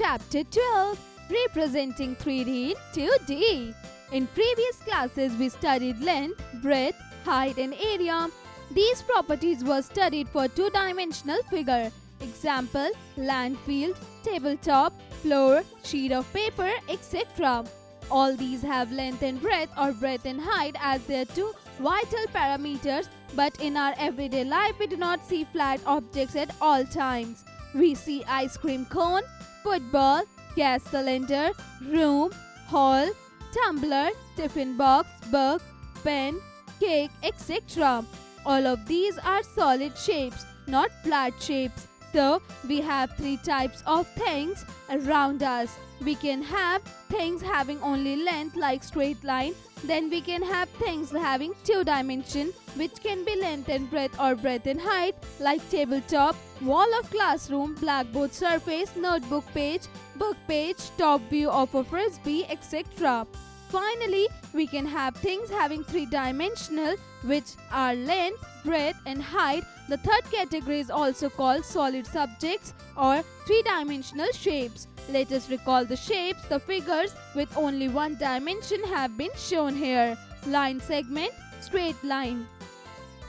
Chapter 12, Representing 3D in 2D. In previous classes, we studied length, breadth, height and area. These properties were studied for two-dimensional figure. Example, land field, tabletop, floor, sheet of paper, etc. All these have length and breadth or breadth and height as their two vital parameters, but in our everyday life we do not see flat objects at all times. We see ice cream cone, football, gas cylinder, room, hall, tumbler, tiffin box, book, pen, cake, etc. All of these are solid shapes, not flat shapes. So, we have three types of things around us. We can have things having only length like straight line. Then we can have things having two dimension, which can be length and breadth or breadth and height, like tabletop, wall of classroom, blackboard surface, notebook page, book page, top view of a frisbee, etc. Finally, we can have things having three-dimensional, which are length, breadth and height. The third category is also called solid subjects or three-dimensional shapes. Let us recall the shapes. The figures with only one dimension have been shown here. Line segment, straight line.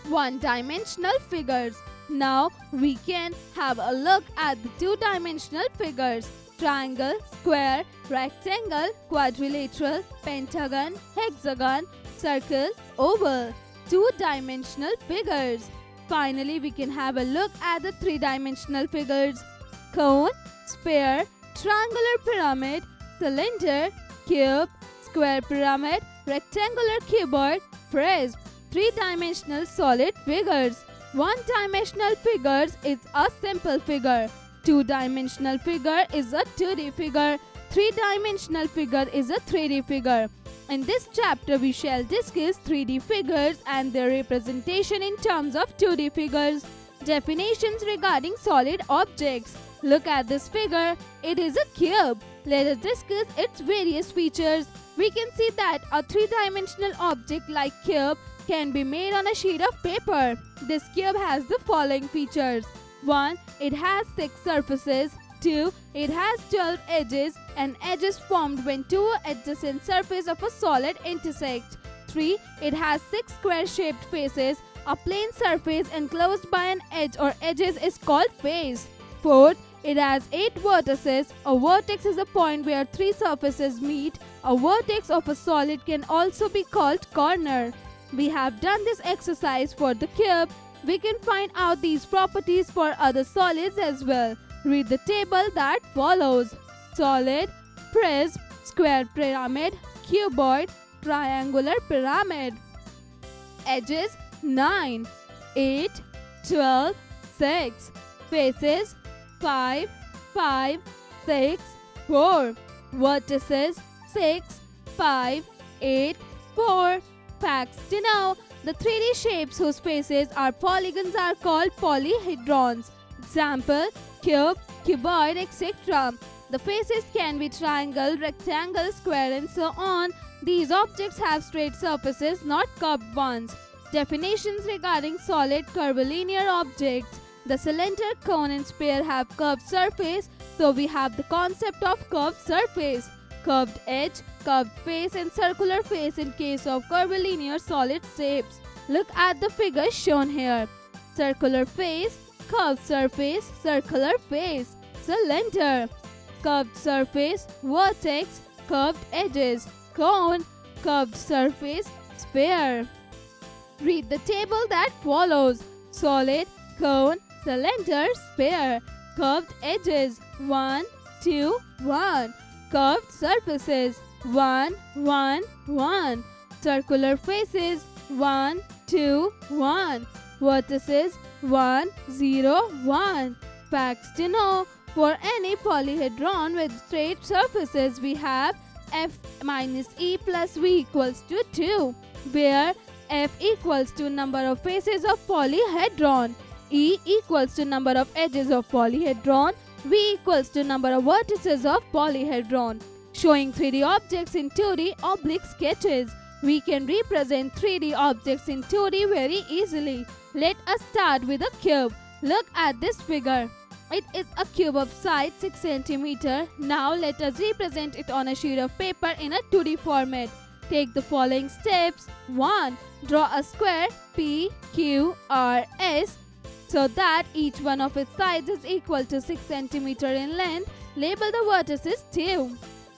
One-dimensional figures. Now we can have a look at the two-dimensional figures. Triangle, square, rectangle, quadrilateral, pentagon, hexagon, circle, oval. Two-dimensional figures. Finally, we can have a look at the three-dimensional figures. Cone, sphere, triangular pyramid, cylinder, cube, square pyramid, rectangular cuboid, prism. Three-dimensional solid figures. One-dimensional figures is a simple figure. Two-dimensional figure is a 2D figure. Three-dimensional figure is a 3D figure. In this chapter, we shall discuss 3D figures and their representation in terms of 2D figures. Definitions regarding solid objects. Look at this figure. It is a cube. Let us discuss its various features. We can see that a three-dimensional object like cube can be made on a sheet of paper. This cube has the following features. 1. It has 6 surfaces. 2. It has 12 edges and edges formed when two adjacent surfaces of a solid intersect. 3. It has 6 square-shaped faces. A plane surface enclosed by an edge or edges is called face. 4. It has 8 vertices. A vertex is a point where 3 surfaces meet. A vertex of a solid can also be called corner. We have done this exercise for the cube. We can find out these properties for other solids as well. Read the table that follows. Solid, prism, square pyramid, cuboid, triangular pyramid. Edges 9, 8, 12, 6. Faces 5, 5, 6, 4. Vertices 6, 5, 8, 4. Facts to know. The 3D shapes whose faces are polygons are called polyhedrons. Example, cube, cuboid, etc. The faces can be triangle, rectangle, square and so on. These objects have straight surfaces, not curved ones. Definitions regarding solid curvilinear objects. The cylinder, cone and sphere have curved surface, so we have the concept of curved surface. Curved edge, curved face and circular face in case of curvilinear solid shapes. Look at the figures shown here. Circular face, curved surface, circular face. Cylinder, curved surface, vertex, curved edges. Cone, curved surface, sphere. Read the table that follows. Solid, cone, cylinder, sphere. Curved edges 1, 2, 1. Curved surfaces 1, 1, 1. Circular faces 1, 2, 1. Vertices 1, 0, 1. Facts to know. For any polyhedron with straight surfaces, we have F minus E plus V equals to 2, where F equals to number of faces of polyhedron, E equals to number of edges of polyhedron, V equals to number of vertices of polyhedron. Showing 3D objects in 2D oblique sketches. We can represent 3D objects in 2D very easily. Let us start with a cube. Look at this figure. It is a cube of size 6 cm. Now let us represent it on a sheet of paper in a 2D format. Take the following steps. 1. Draw a square PQRS so that each one of its sides is equal to 6 cm in length. Label the vertices 2.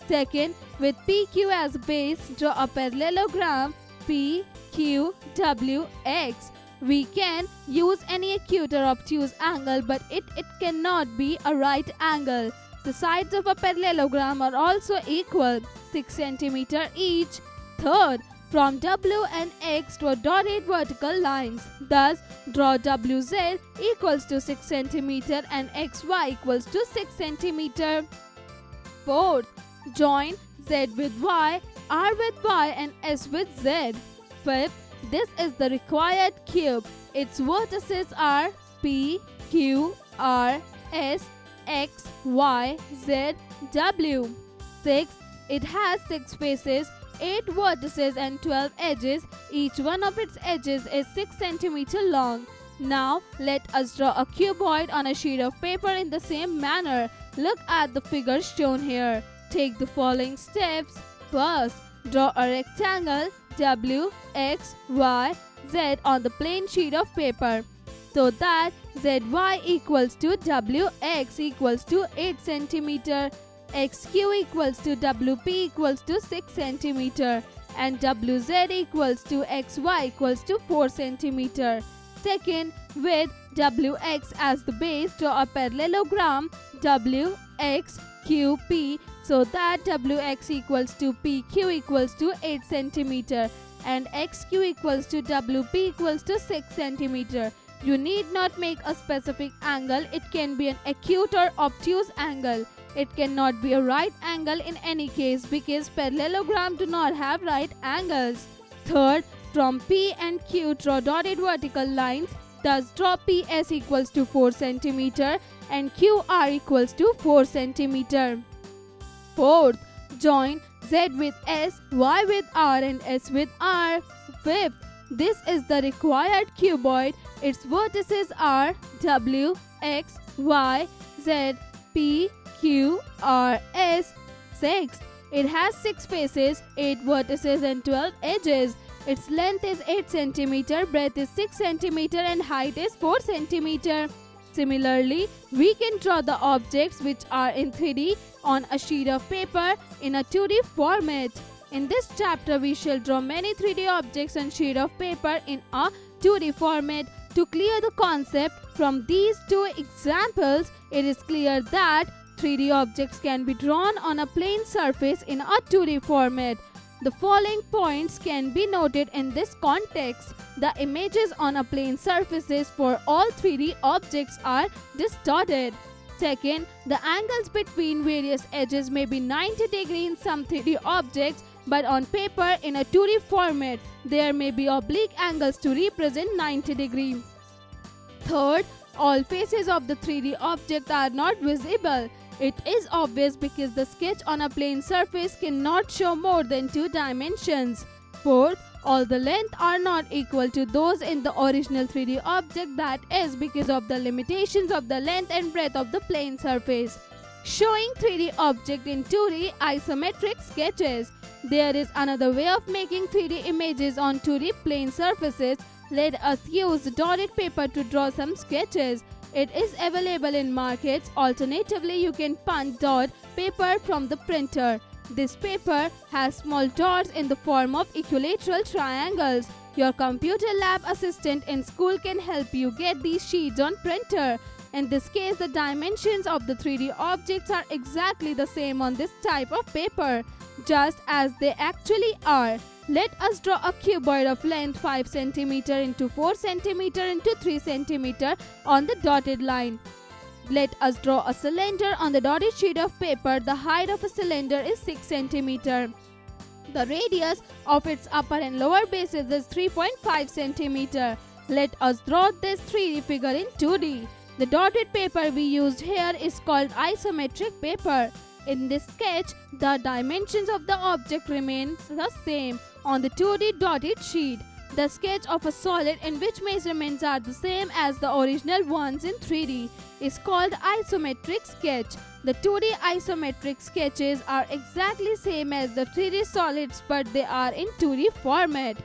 Second, with PQ as base, draw a parallelogram PQWX. We can use any acute or obtuse angle, but it cannot be a right angle. The sides of a parallelogram are also equal, 6 cm each. Third, from W and X draw dotted vertical lines. Thus, draw WZ equals to 6 cm and XY equals to 6 cm. Fourth, join Z with Y, R with Y and S with Z. Fifth, this is the required cube. Its vertices are P, Q, R, S, X, Y, Z, W. Sixth, it has 6 faces, 8 vertices and 12 edges. Each one of its edges is 6 cm long. Now let us draw a cuboid on a sheet of paper in the same manner. Look at the figures shown here. Take the following steps. First, draw a rectangle W, X, Y, Z on the plain sheet of paper so that ZY equals to WX equals to 8 cm, XQ equals to WP equals to 6 cm and WZ equals to XY equals to 4 cm. Second, with WX as the base, draw a parallelogram WXQP so that WX equals to PQ equals to 8 cm and XQ equals to WP equals to 6 cm. You need not make a specific angle. It can be an acute or obtuse angle. It cannot be a right angle in any case because parallelograms do not have right angles. Third, from P and Q draw dotted vertical lines. Thus draw PS equals to 4 cm and QR equals to 4 cm. Fourth, join Z with S, Y with R and S with R. Fifth, this is the required cuboid. Its vertices are W, X, Y, Z, P, Q, R, S. Sixth, it has 6 faces, 8 vertices and 12 edges. Its length is 8 cm, breadth is 6 cm and height is 4 cm. Similarly, we can draw the objects which are in 3D on a sheet of paper in a 2D format. In this chapter, we shall draw many 3D objects on sheet of paper in a 2D format. To clear the concept from these two examples, it is clear that 3D objects can be drawn on a plane surface in a 2D format. The following points can be noted in this context. The images on a plane surfaces for all 3D objects are distorted. Second, the angles between various edges may be 90 degrees in some 3D objects, but on paper in a 2D format, there may be oblique angles to represent 90 degrees. Third, all faces of the 3D object are not visible. It is obvious because the sketch on a plane surface cannot show more than 2 dimensions. Fourth, all the lengths are not equal to those in the original 3D object, that is because of the limitations of the length and breadth of the plane surface. Showing 3D object in 2D isometric sketches. There is another way of making 3D images on 2D plane surfaces. Let us use dotted paper to draw some sketches. It is available in markets. Alternatively, you can punch dot paper from the printer. This paper has small dots in the form of equilateral triangles. Your computer lab assistant in school can help you get these sheets on printer. In this case, the dimensions of the 3D objects are exactly the same on this type of paper, just as they actually are. Let us draw a cuboid of length 5 cm into 4 cm into 3 cm on the dotted line. Let us draw a cylinder on the dotted sheet of paper. The height of a cylinder is 6 cm. The radius of its upper and lower bases is 3.5 cm. Let us draw this 3D figure in 2D. The dotted paper we used here is called isometric paper. In this sketch, the dimensions of the object remain the same on the 2D dotted sheet. The sketch of a solid in which measurements are the same as the original ones in 3D is called isometric sketch. The 2D isometric sketches are exactly same as the 3D solids, but they are in 2D format,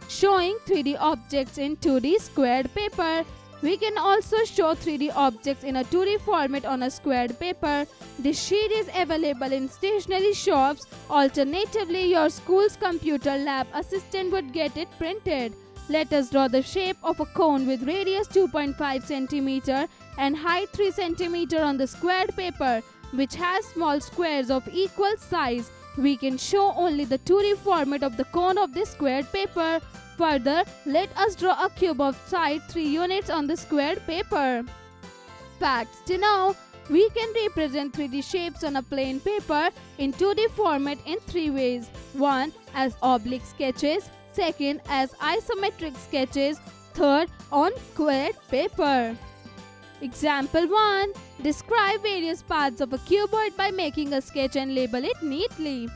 showing 3D objects in 2D squared paper. We can also show 3D objects in a 2D format on a squared paper. This sheet is available in stationery shops. Alternatively, your school's computer lab assistant would get it printed. Let us draw the shape of a cone with radius 2.5 cm and height 3 cm on the squared paper, which has small squares of equal size. We can show only the 2D format of the cone of this squared paper. Further, let us draw a cube of side 3 units on the squared paper. Facts to know: we can represent 3D shapes on a plain paper in 2D format in 3 ways. 1. As oblique sketches. 2nd. As isometric sketches. 3rd. On squared paper. Example 1. Describe various parts of a cuboid by making a sketch and label it neatly.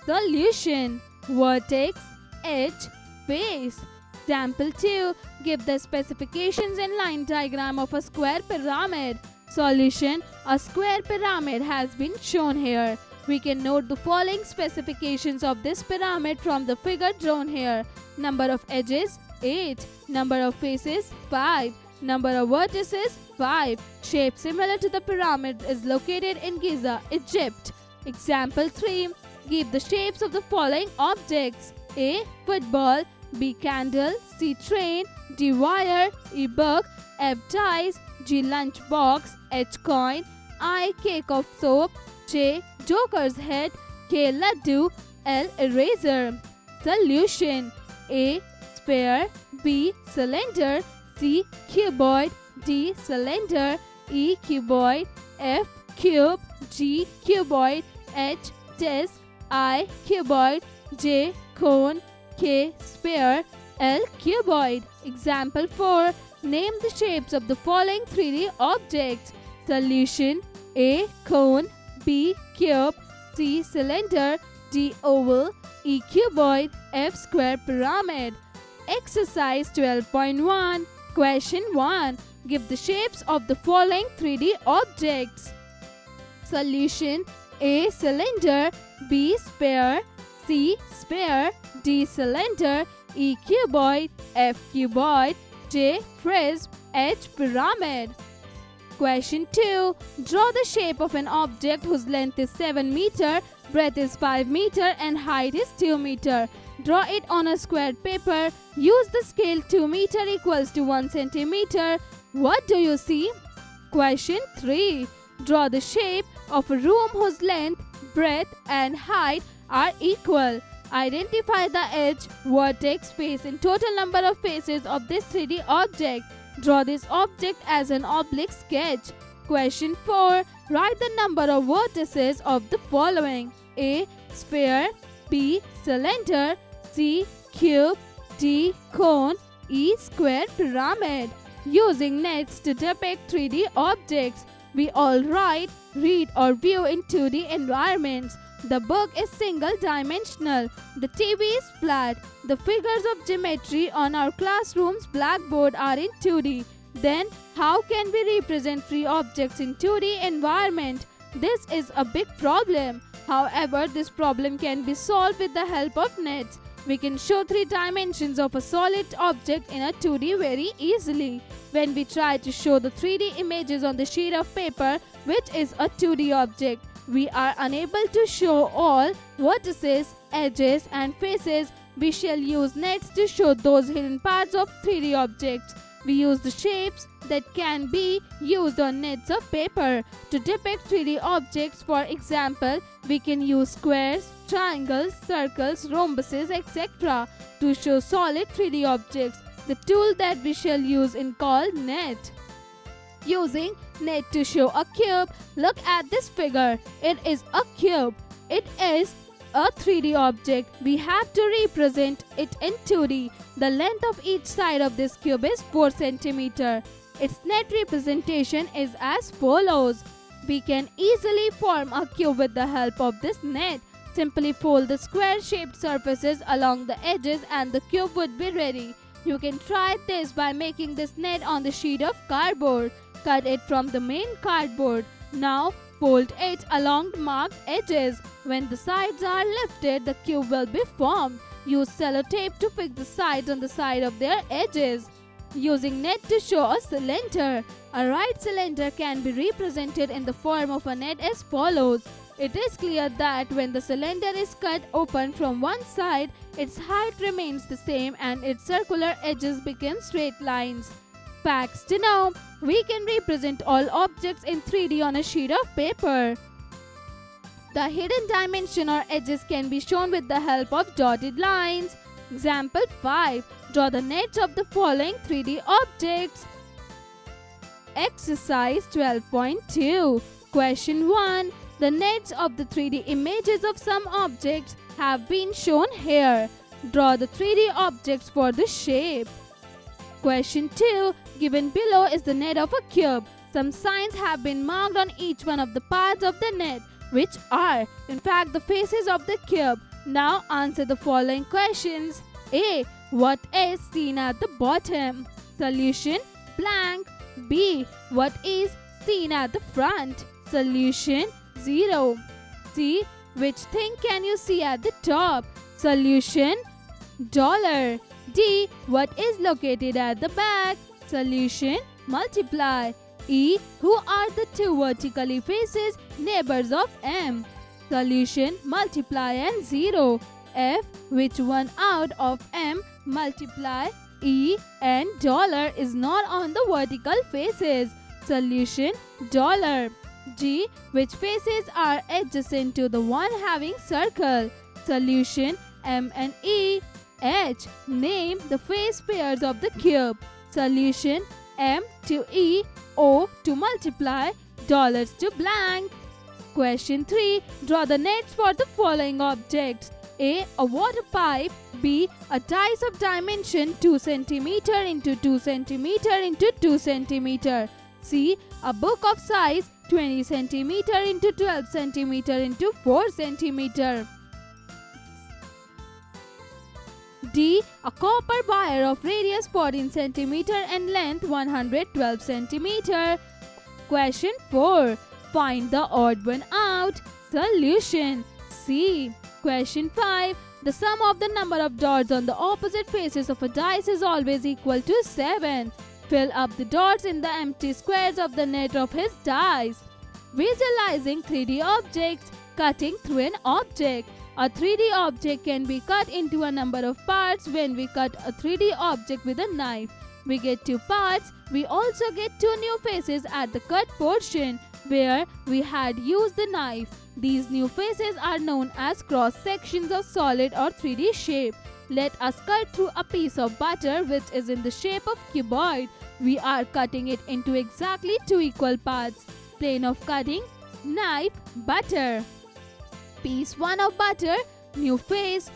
Solution: vertex, edge, base. Example 2. Give the specifications and line diagram of a square pyramid. Solution: a square pyramid has been shown here. We can note the following specifications of this pyramid from the figure drawn here. Number of edges 8. Number of faces 5. Number of vertices 5. Shape similar to the pyramid is located in Giza, Egypt. Example 3. Give the shapes of the following objects: A. Football, B. Candle, C. Train, D. Wire, E. Book, F. Dice, G. Lunchbox, H. Coin, I. Cake of soap, J. Joker's head, K. Laddu, L. Eraser. Solution: A. Sphere, B. Cylinder, C. Cuboid, D. Cylinder, E. Cuboid, F. Cube, G. Cuboid, H. Disc, I. Cuboid, J. Cone, K. Sphere, L. Cuboid. Example 4. Name the shapes of the following 3D objects. Solution: A. Cone, B. Cube, C. Cylinder, D. Oval, E. Cuboid, F. Square pyramid. Exercise 12.1. Question 1. Give the shapes of the following 3D objects. Solution: A. Cylinder, B. Sphere, C. Sphere, D. Cylinder, E. Cuboid, F. Cuboid, J. Prism, H. Pyramid. Question 2. Draw the shape of an object whose length is 7 meter, breadth is 5 meter and height is 2 meter. Draw it on a squared paper. Use the scale 2 meter equals to 1 centimeter. What do you see? Question 3. Draw the shape of a room whose length, breadth and height are equal. Identify the edge, vertex, face and total number of faces of this 3D object. Draw this object as an oblique sketch. Question 4. Write the number of vertices of the following: A. Sphere, B. Cylinder, C. Cube, D. Cone, E. Square pyramid. Using nets to depict 3D objects, we all write, read or view in 2D environments. The book is single-dimensional. The TV is flat. The figures of geometry on our classroom's blackboard are in 2D. Then, how can we represent free objects in 2D environment? This is a big problem. However, this problem can be solved with the help of nets. We can show 3 dimensions of a solid object in a 2D very easily. When we try to show the 3D images on the sheet of paper, which is a 2D object, we are unable to show all vertices, edges and faces. We shall use nets to show those hidden parts of 3D objects. We use the shapes that can be used on nets of paper to depict 3D objects. For example, we can use squares, triangles, circles, rhombuses, etc. to show solid 3D objects. The tool that we shall use is called net. Using net to show a cube, look at this figure. It is a cube. It is a 3D object. We have to represent it in 2D. The length of each side of this cube is 4 cm. Its net representation is as follows. We can easily form a cube with the help of this net. Simply fold the square-shaped surfaces along the edges and the cube would be ready. You can try this by making this net on the sheet of cardboard. Cut it from the main cardboard. Now fold it along the marked edges. When the sides are lifted, the cube will be formed. Use sellotape to fix the sides on the side of their edges. Using net to show a cylinder. A right cylinder can be represented in the form of a net as follows. It is clear that when the cylinder is cut open from one side, its height remains the same and its circular edges become straight lines. Facts to know: we can represent all objects in 3D on a sheet of paper. The hidden dimension or edges can be shown with the help of dotted lines. Example 5. Draw the nets of the following 3D objects. Exercise 12.2. Question 1. The nets of the 3D images of some objects have been shown here. Draw the 3D objects for the shape. Question 2. Given below is the net of a cube. Some signs have been marked on each one of the parts of the net, which are, in fact, the faces of the cube. Now answer the following questions. A. What is seen at the bottom? Solution: blank. B. What is seen at the front? Solution: 0. C. Which thing can you see at the top? Solution: dollar. D. What is located at the back? Solution: multiply. E. Who are the two vertically faces neighbors of M? Solution: multiply and 0. F. Which one out of M, multiply, E and dollar is not on the vertical faces? Solution: dollar. G. Which faces are adjacent to the one having circle? Solution: M and E. H. Name the face pairs of the cube. Solution: M to E, O to multiply, dollars to blank. Question 3. Draw the nets for the following objects. A. A water pipe. B. A dice of dimension 2 cm into 2 cm into 2 cm. C. A book of size 20 cm into 12 cm into 4 cm. D. A copper wire of radius 14 cm and length 112 cm. Question 4. Find the odd one out. Solution: C. Question 5. The sum of the number of dots on the opposite faces of a dice is always equal to 7. Fill up the dots in the empty squares of the net of his dice. Visualizing 3D objects. Cutting through an object. A 3D object can be cut into a number of parts. When we cut a 3D object with a knife, we get 2 parts. We also get 2 new faces at the cut portion where we had used the knife. These new faces are known as cross sections of solid or 3D shape. Let us cut through a piece of butter which is in the shape of cuboid. We are cutting it into exactly 2 equal parts. Plane of cutting: knife, butter. Piece 1 of butter, new face,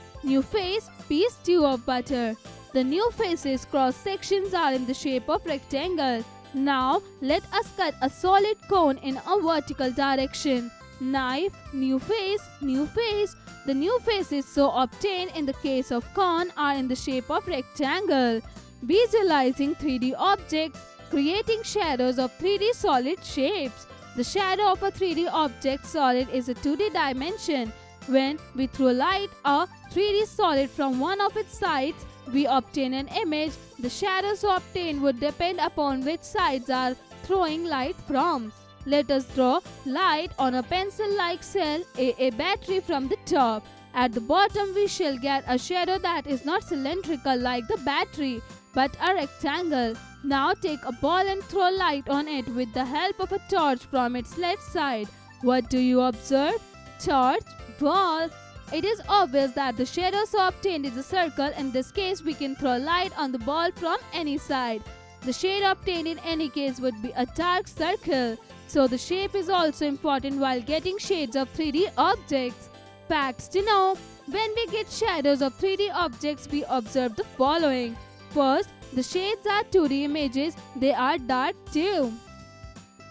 piece 2 of butter. The new faces cross sections are in the shape of rectangle. Now let us cut a solid cone in a vertical direction. Knife, new face, new face. The new faces so obtained in the case of cone are in the shape of rectangle. Visualizing 3D objects, creating shadows of 3D solid shapes. The shadow of a 3D object solid is a 2D dimension. When we throw light a 3D solid from one of its sides, we obtain an image. The shadow so obtained would depend upon which sides are throwing light from. Let us draw light on a pencil-like cell, a battery from the top. At the bottom we shall get a shadow that is not cylindrical like the battery, but a rectangle. Now take a ball and throw light on it with the help of a torch from its left side. What do you observe? Torch, ball. It is obvious that the shadow so obtained is a circle. In this case, we can throw light on the ball from any side. The shade obtained in any case would be a dark circle. So the shape is also important while getting shades of 3D objects. Facts to know: when we get shadows of 3D objects, we observe the following. First, the shades are 2D images. They are dark too.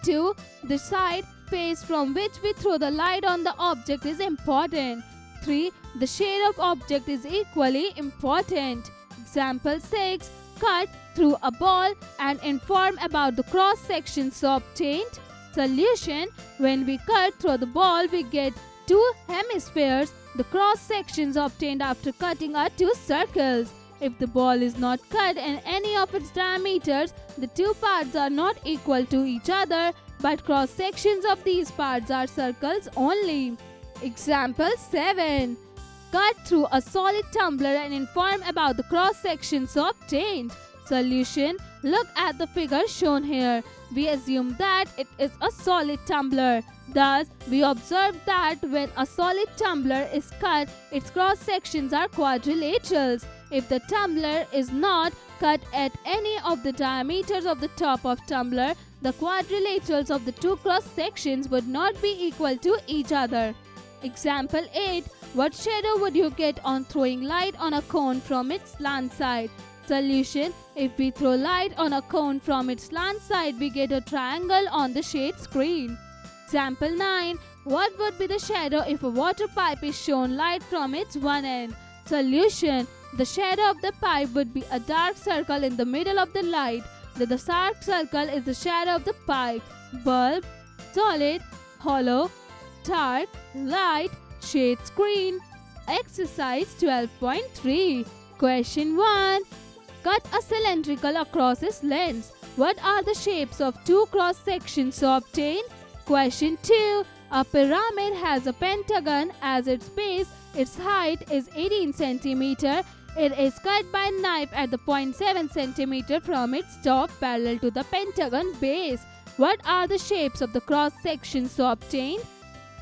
2. The side face from which we throw the light on the object is important. 3. The shade of object is equally important. Example 6. Cut through a ball and inform about the cross sections obtained. Solution. When we cut through the ball, we get two hemispheres. The cross sections obtained after cutting are two circles. If the ball is not cut in any of its diameters, the two parts are not equal to each other, but cross sections of these parts are circles only. Example 7. Cut through a solid tumbler and inform about the cross sections obtained. Solution. Look at the figure shown here. We assume that it is a solid tumbler. Thus, we observe that when a solid tumbler is cut, its cross sections are quadrilaterals. If the tumbler is not cut at any of the diameters of the top of tumbler, the quadrilaterals of the two cross sections would not be equal to each other. Example 8. What shadow would you get on throwing light on a cone from its slant side? Solution. If we throw light on a cone from its slant side, we get a triangle on the shade screen. Example 9. What would be the shadow if a water pipe is shown light from its one end? Solution. The shadow of the pipe would be a dark circle in the middle of the light. The dark circle is the shadow of the pipe. Bulb, solid, hollow, dark, light, shade screen. Exercise 12.3. Question 1. Cut a cylindrical across its length. What are the shapes of two cross sections obtained? Question 2. A pyramid has a pentagon as its base. Its height is 18 cm. It is cut by a knife at the 0.7 cm from its top parallel to the pentagon base. What are the shapes of the cross sections obtained?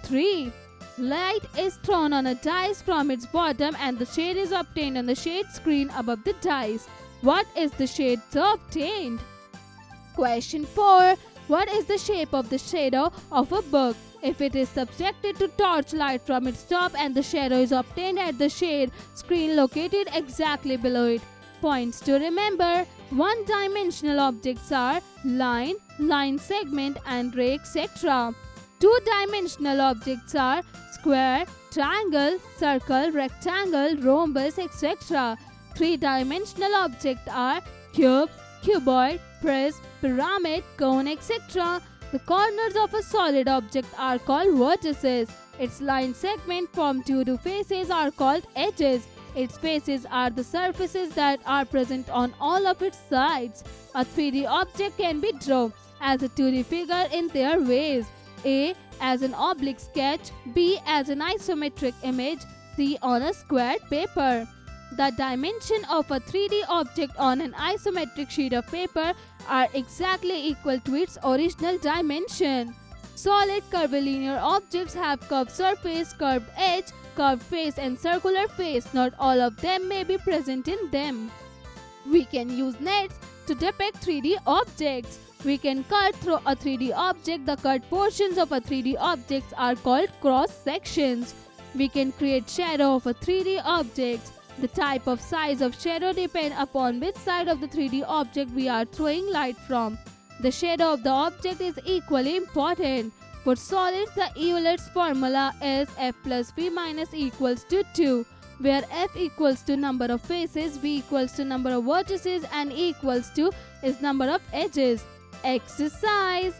3. Light is thrown on a dice from its bottom and the shade is obtained on the shade screen above the dice. What is the shade obtained? Question 4. What is the shape of the shadow of a book? If it is subjected to torchlight from its top and the shadow is obtained at the shade screen located exactly below it. Points to remember. One-dimensional objects are line, line segment and ray, etc. Two-dimensional objects are square, triangle, circle, rectangle, rhombus, etc. Three-dimensional objects are cube, cuboid, prism, pyramid, cone, etc. The corners of a solid object are called vertices. Its line segment from two to faces are called edges. Its faces are the surfaces that are present on all of its sides. A 3D object can be drawn as a 2D figure in their ways. A. As an oblique sketch. B. As an isometric image. C. On a squared paper. The dimension of a 3D object on an isometric sheet of paper are exactly equal to its original dimension. Solid curvilinear objects have curved surface, curved edge, curved face and circular face. Not all of them may be present in them. We can use nets to depict 3D objects. We can cut through a 3D object. The cut portions of a 3D object are called cross sections. We can create shadow of a 3D object. The type of size of shadow depends upon which side of the 3D object we are throwing light from. The shadow of the object is equally important. For solids, the Euler's formula is F plus V minus E equals to 2, where F equals to number of faces, V equals to number of vertices and E equals to is number of edges. Exercise.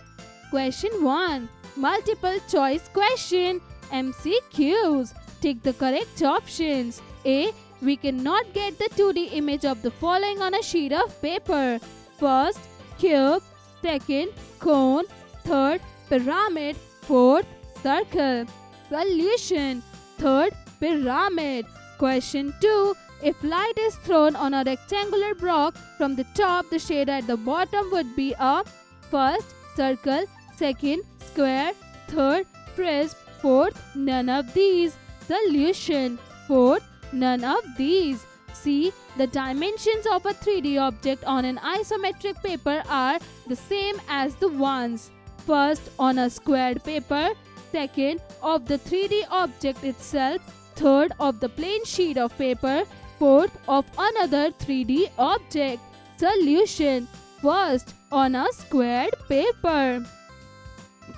Question 1. Multiple choice question. MCQs. Take the correct options. A. We cannot get the 2D image of the following on a sheet of paper. First, cube. Second, cone. Third, pyramid. Fourth, circle. Solution. Third, pyramid. Question 2. If light is thrown on a rectangular block from the top, the shade at the bottom would be a first, circle. Second, square. Third, prism. Fourth, none of these. Solution. Fourth, none of these. C. The dimensions of a 3D object on an isometric paper are the same as the ones. First, on a squared paper. Second, of the 3D object itself. Third, of the plain sheet of paper. Fourth, of another 3D object. Solution. First, on a squared paper.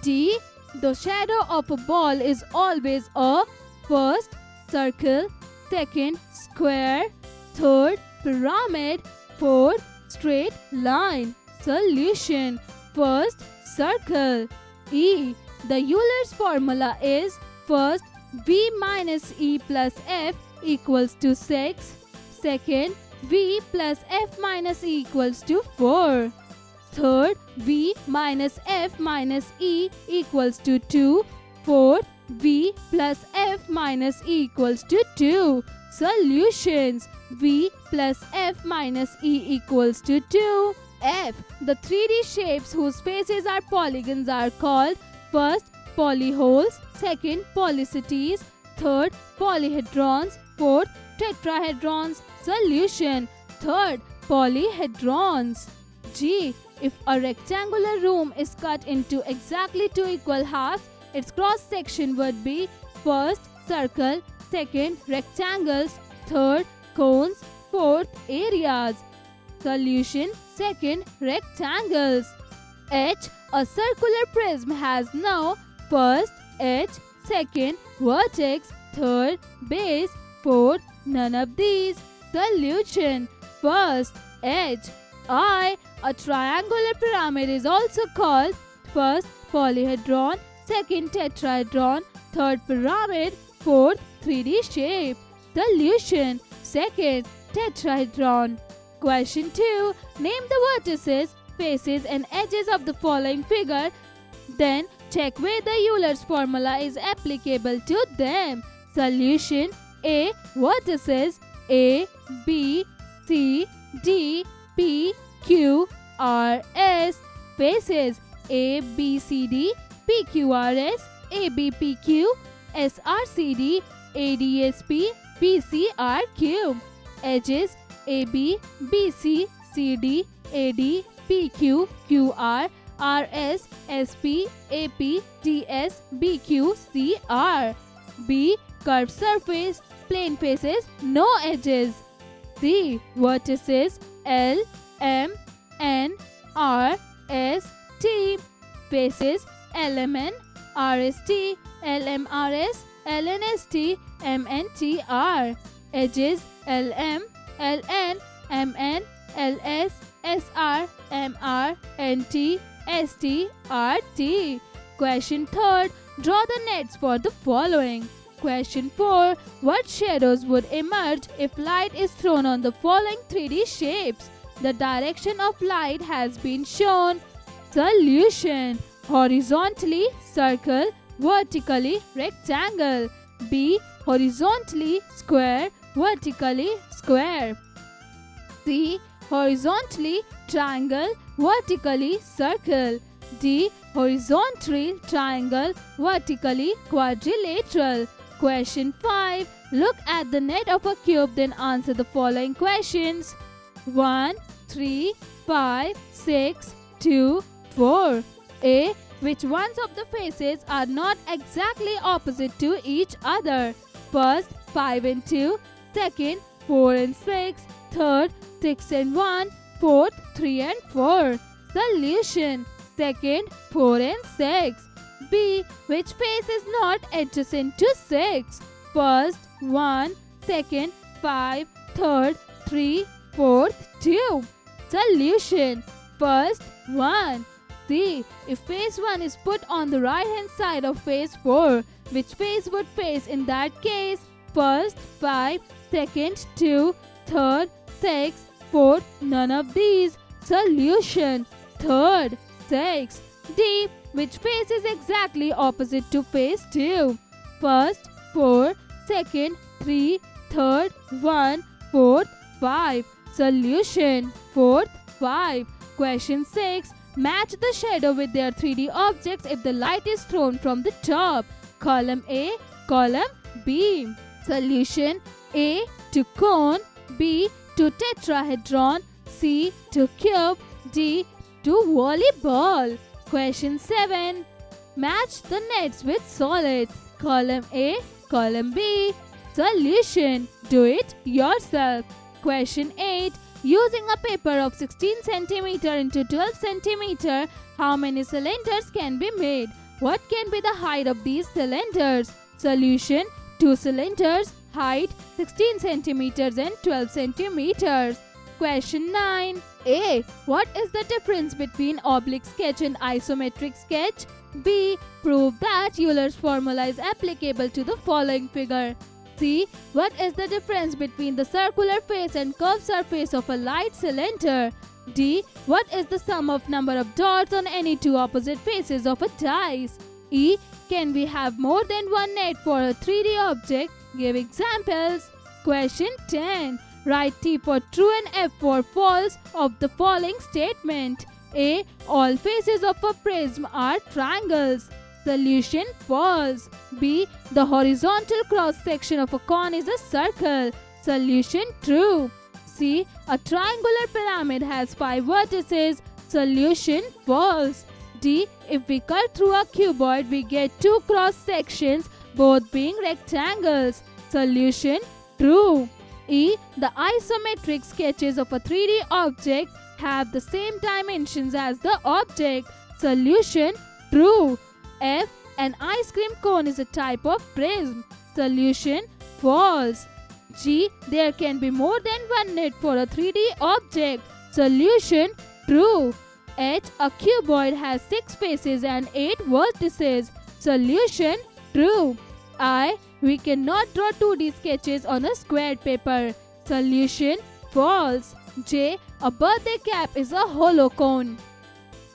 D. The shadow of a ball is always a first, circle, second, square, third, pyramid, fourth, straight line. Solution: first, circle. E. The Euler's formula is: first, V minus E plus F equals to 6. Second, V plus F minus E equals to 4. Third, V minus F minus E equals to 2. Fourth, V plus F minus E equals to 2. Solutions: V plus F minus E equals to 2. F. The 3D shapes whose faces are polygons are called: first, polyholes, second, polycities, third, polyhedrons, fourth, tetrahedrons. Solution: third, polyhedrons. G. If a rectangular room is cut into exactly 2 equal halves, its cross section would be: first, circle, second, rectangles, third, cones, fourth, areas. Solution: second, rectangles. H. A circular prism has now: first, edge, second, vertex, third, base, fourth, none of these. Solution: first, edge. I. A triangular pyramid is also called: first, polyhedron, second, tetrahedron, third, pyramid, fourth, 3D shape. Solution: second, tetrahedron. Question 2. Name the vertices, faces and edges of the following figure. Then check whether Euler's formula is applicable to them. Solution: A. Vertices A, B, C, D, P, Q, R, S. Faces A, B, C, D, P, Q, R, S, A, B, P, Q, S, R, C, D, A, D, S, P, P, C, R, Q. Edges A, B, B, C, C, D, A, D, P, Q, Q, R, R, S, S, P, A, P, D, S, B, Q, C, R. B. Curved surface, plane faces, no edges. C. Vertices L, M, N, R, S, T. Faces L, M, N, R, S, T, L, M, R, S, L, N, S, T, M, N, T, R. Edges L, M, L, N, M, N, L, S, S, R, M, R, N, T, S, T, R, T. Question 3. Draw the nets for the following. Question 4. What shadows would emerge if light is thrown on the following 3D shapes? The direction of light has been shown. Solution: horizontally, circle, vertically, rectangle. B. Horizontally, square, vertically, square. C. Horizontally, triangle, vertically, circle. D. Horizontally, triangle, vertically, quadrilateral. Question 5. Look at the net of a cube, then answer the following questions. 1, 3, 5, 6, 2, 4. A. Which ones of the faces are not exactly opposite to each other? First, 5 and 2. Second, 4 and 6. Third, 6 and 1. Fourth, 3 and 4. Solution: second, 4 and 6. B. Which face is not adjacent to 6? First, 1. Second, 5. Third, 3. Fourth, 2. Solution: first, 1. C. If face 1 is put on the right hand side of face 4, which face would face in that case? First, 5. Second, 2. Third, 6. Fourth, none of these. Solution: third, 6. D. Which face is exactly opposite to face 2? First, 4. Second, 3. Third, 1. Fourth, 5. Solution: fourth, 5. Question 6. Match the shadow with their 3D objects if the light is thrown from the top. Column A, column B. Solution: A to cone, B to tetrahedron, C to cube, D to volleyball. Question 7. Match the nets with solids. Column A, column B. Solution: do it yourself. Question 8. Using a paper of 16 cm into 12 cm, how many cylinders can be made? What can be the height of these cylinders? Solution: 2 cylinders, height 16 centimeters and 12 centimeters. Question 9. A. What is the difference between oblique sketch and isometric sketch? B. Prove that Euler's formula is applicable to the following figure. C. What is the difference between the circular face and curved surface of a light cylinder? D. What is the sum of number of dots on any two opposite faces of a dice? E. Can we have more than one net for a 3D object? Give examples. Question 10. Write T for true and F for false of the following statement. A. All faces of a prism are triangles. Solution: false. B. The horizontal cross-section of a cone is a circle. Solution: true. C. A triangular pyramid has 5 vertices. Solution: false. D. If we cut through a cuboid, we get 2 cross-sections, both being rectangles. Solution: true. E. The isometric sketches of a 3D object have the same dimensions as the object. Solution: true. F. An ice cream cone is a type of prism. Solution: false. G. There can be more than one net for a 3D object. Solution: true. H. A cuboid has 6 faces and 8 vertices. Solution: true. I. We cannot draw 2D sketches on a squared paper. Solution: false. J. A birthday cap is a hollow cone.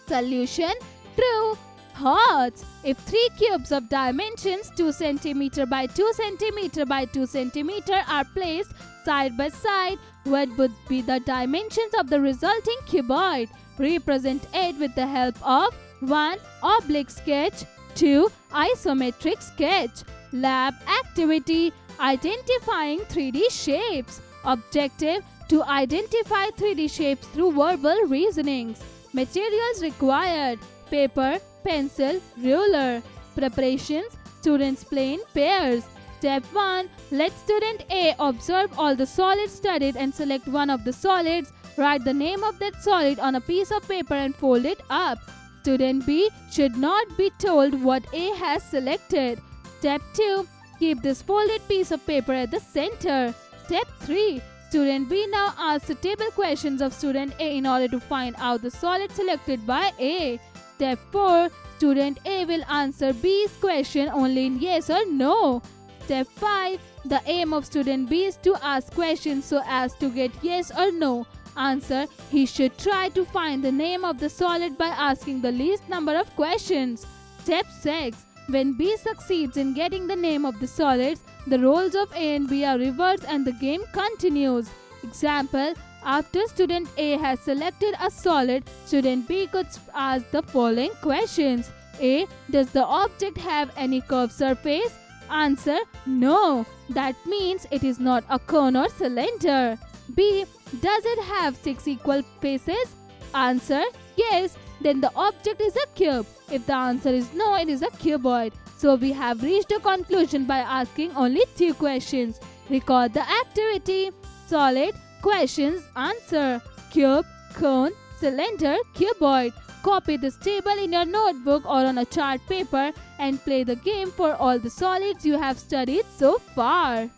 Solution: true. Hearts. If 3 cubes of dimensions 2 cm by 2 cm by 2 cm are placed side by side, what would be the dimensions of the resulting cuboid? Represent it with the help of 1. Oblique sketch, 2. Isometric sketch. Lab activity: identifying 3D shapes. Objective: to identify 3D shapes through verbal reasonings. Materials required: paper, pencil, ruler. Preparations: students play in pairs. Step 1. Let student A observe all the solids studied and select one of the solids. Write the name of that solid on a piece of paper and fold it up. Student B should not be told what A has selected. Step 2. Keep this folded piece of paper at the center. Step 3. Student B now asks the table questions of student A in order to find out the solid selected by A. Step 4. Student A will answer B's question only in yes or no. Step 5. The aim of student B is to ask questions so as to get yes or no answer. He should try to find the name of the solid by asking the least number of questions. Step 6. When B succeeds in getting the name of the solids, the roles of A and B are reversed and the game continues. Example: after student A has selected a solid, student B could ask the following questions. A. Does the object have any curved surface? Answer: no. That means it is not a cone or cylinder. B. Does it have 6 equal faces? Answer: yes. Then the object is a cube. If the answer is no, it is a cuboid. So we have reached a conclusion by asking only 2 questions. Record the activity. Solid, questions, answer. Cube, cone, cylinder, cuboid. Copy this table in your notebook or on a chart paper and play the game for all the solids you have studied so far.